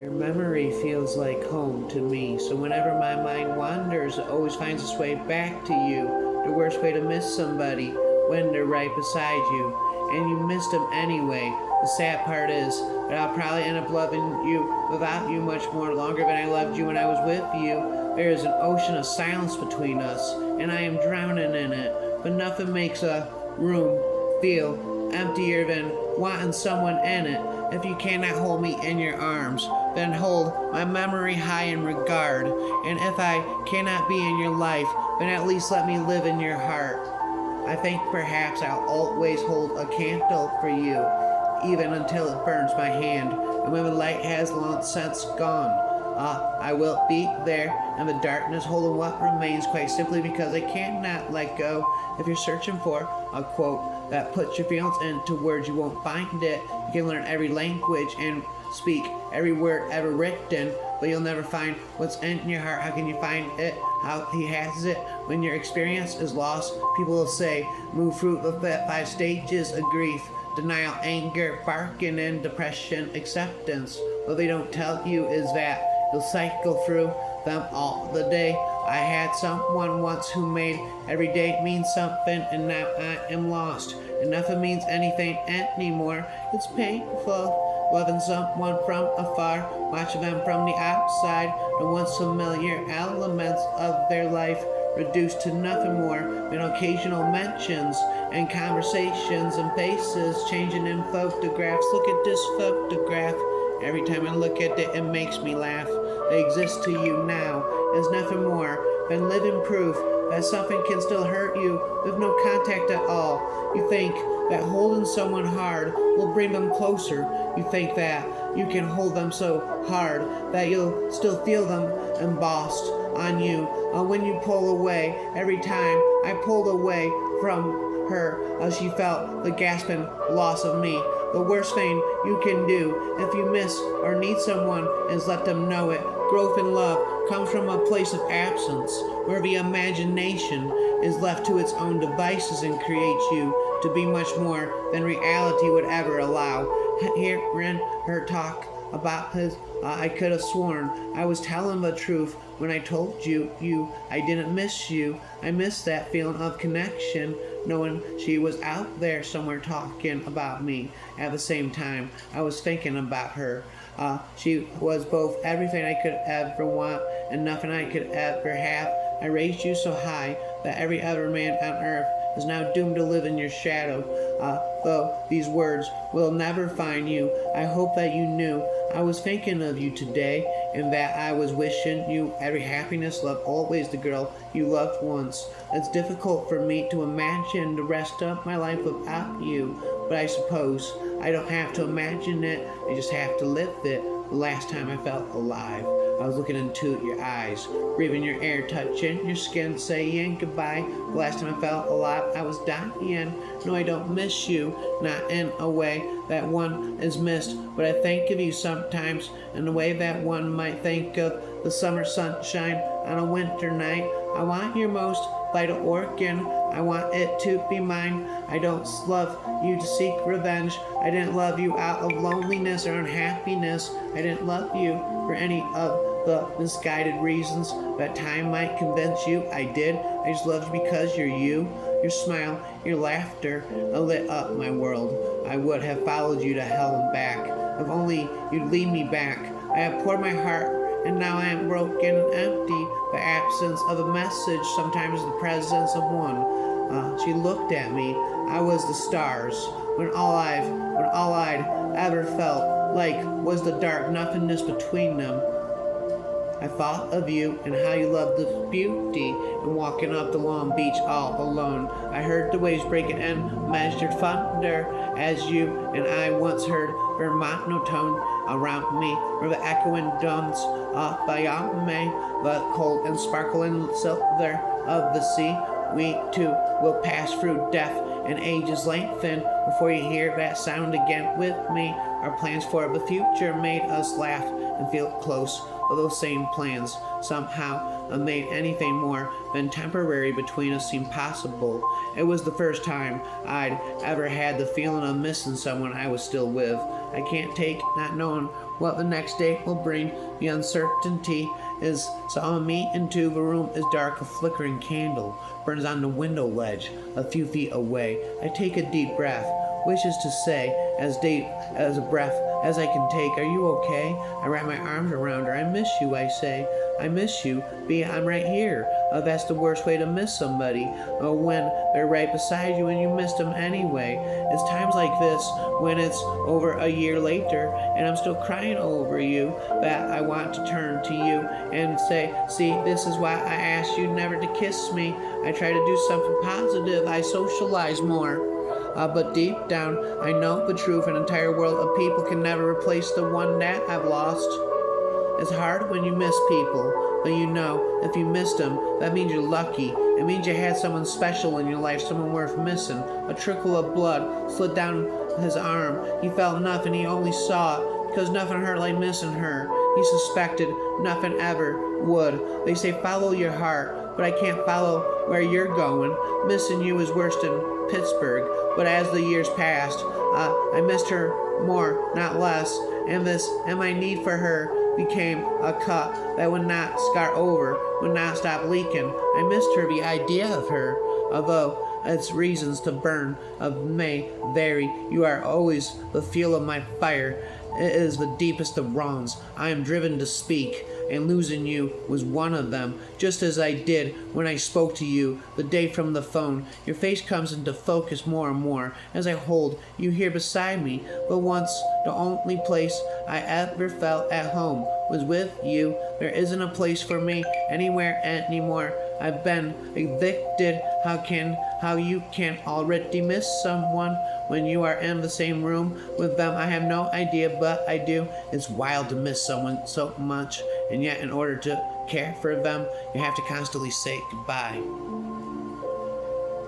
Your memory feels like home to me, so whenever my mind wanders, it always finds its way back to you. The worst way to miss somebody when they're right beside you, and you missed them anyway. The sad part is that I'll probably end up loving you without you much more longer than I loved you when I was with you. There is an ocean of silence between us, and I am drowning in it, but nothing makes a room feel emptier than wanting someone in it. If you cannot hold me in your arms, then hold my memory high in regard. And if I cannot be in your life, then at least let me live in your heart. I think perhaps I'll always hold a candle for you, even until it burns my hand. And when the light has long since gone, I will be there in the darkness holding what remains, quite simply because I cannot let go. If you're searching for a quote that puts your feelings into words, you won't find it. You can learn every language and speak every word ever written, but you'll never find what's in your heart. How can you find it? How he has it? When your experience is lost, people will say, move through the 5 stages of grief: denial, anger, barking, and depression, acceptance. What they don't tell you is that you'll cycle through them all the day. I had someone once who made every day mean something, and now I am lost, and nothing means anything anymore. It's painful loving someone from afar, watching them from the outside, the once familiar elements of their life reduced to nothing more than occasional mentions and conversations and faces changing in photographs. Look at this photograph. Every time I look at it, it makes me laugh. They exist to you now as nothing more than living proof that something can still hurt you with no contact at all. You think that holding someone hard will bring them closer. You think that you can hold them so hard that you'll still feel them embossed on you. When you pull away, every time I pulled away from her, she felt the gasping loss of me. The worst thing you can do if you miss or need someone is let them know it. Growth in love comes from a place of absence, where the imagination is left to its own devices and creates you to be much more than reality would ever allow. Hearing her talk about his, I could have sworn I was telling the truth when I told you I didn't miss you. I missed that feeling of connection, knowing she was out there somewhere talking about me. At the same time, I was thinking about her. She was both everything I could ever want and nothing I could ever have. I raised you so high that every other man on earth is now doomed to live in your shadow. Though these words will never find you, I hope that you knew I was thinking of you today, and that I was wishing you every happiness. Love always, the girl you loved once. It's difficult for me to imagine the rest of my life without you, but I suppose I don't have to imagine it, I just have to live it. The last time I felt alive, I was looking into your eyes, breathing your air, touching your skin, saying goodbye. The last time I felt alive, I was dying. No, I don't miss you, not in a way that one is missed, but I think of you sometimes in a way that one might think of the summer sunshine on a winter night. I want your most vital organ. I want it to be mine. I don't love you to seek revenge. I didn't love you out of loneliness or unhappiness. I didn't love you for any of the misguided reasons that time might convince you I did. I just loved you because you're you. Your smile, your laughter lit up my world. I would have followed you to hell and back. If only you'd lead me back. I have poured my heart, and now I am broken and empty. The absence of a message, sometimes the presence of one. She looked at me. I was the stars. When all I'd ever felt like was the dark nothingness between them. I thought of you and how you loved the beauty and walking up the long beach all alone. I heard the waves breaking and measured thunder as you and I once heard their monotone around me, where the echoing drums beyond me, the cold and sparkling silver of the sea. We too will pass through death and ages lengthen before you hear that sound again with me. Our plans for the future made us laugh and feel close. But those same plans somehow made anything more than temporary between us seem possible. It was the first time I'd ever had the feeling of missing someone I was still with. I can't take not knowing what the next day will bring. The uncertainty is saw me into the room is dark. A flickering candle burns on the window ledge a few feet away. I take a deep breath, which is to say, as deep as a breath as I can take. Are you okay? I wrap my arms around her. I miss you, I say. I miss you. I'm right here. That's the worst way to miss somebody. When they're right beside you and you missed them anyway. It's times like this, when it's over a year later and I'm still crying over you, that I want to turn to you and say, see, this is why I asked you never to kiss me. I try to do something positive. I socialize more. But deep down, I know the truth. An entire world of people can never replace the one that I've lost. It's hard when you miss people, but you know, if you missed them, that means you're lucky. It means you had someone special in your life, someone worth missing. A trickle of blood slid down his arm. He felt nothing, he only saw it, because nothing hurt like missing her. He suspected nothing ever would. They say follow your heart, but I can't follow where you're going. Missing you is worse than Pittsburgh. But as the years passed, I missed her more, not less, and my need for her became a cut that would not scar over, would not stop leaking. I missed her, the idea of her, although its reasons to burn of may vary. You are always the fuel of my fire. It is the deepest of wrongs. I am driven to speak, and losing you was one of them, just as I did when I spoke to you the day from the phone. Your face comes into focus more and more as I hold you here beside me, but once the only place I ever felt at home was with you. There isn't a place for me anywhere anymore. I've been evicted. How you can already miss someone when you are in the same room with them? I have no idea, but I do. It's wild to miss someone so much, and yet in order to care for them, you have to constantly say goodbye.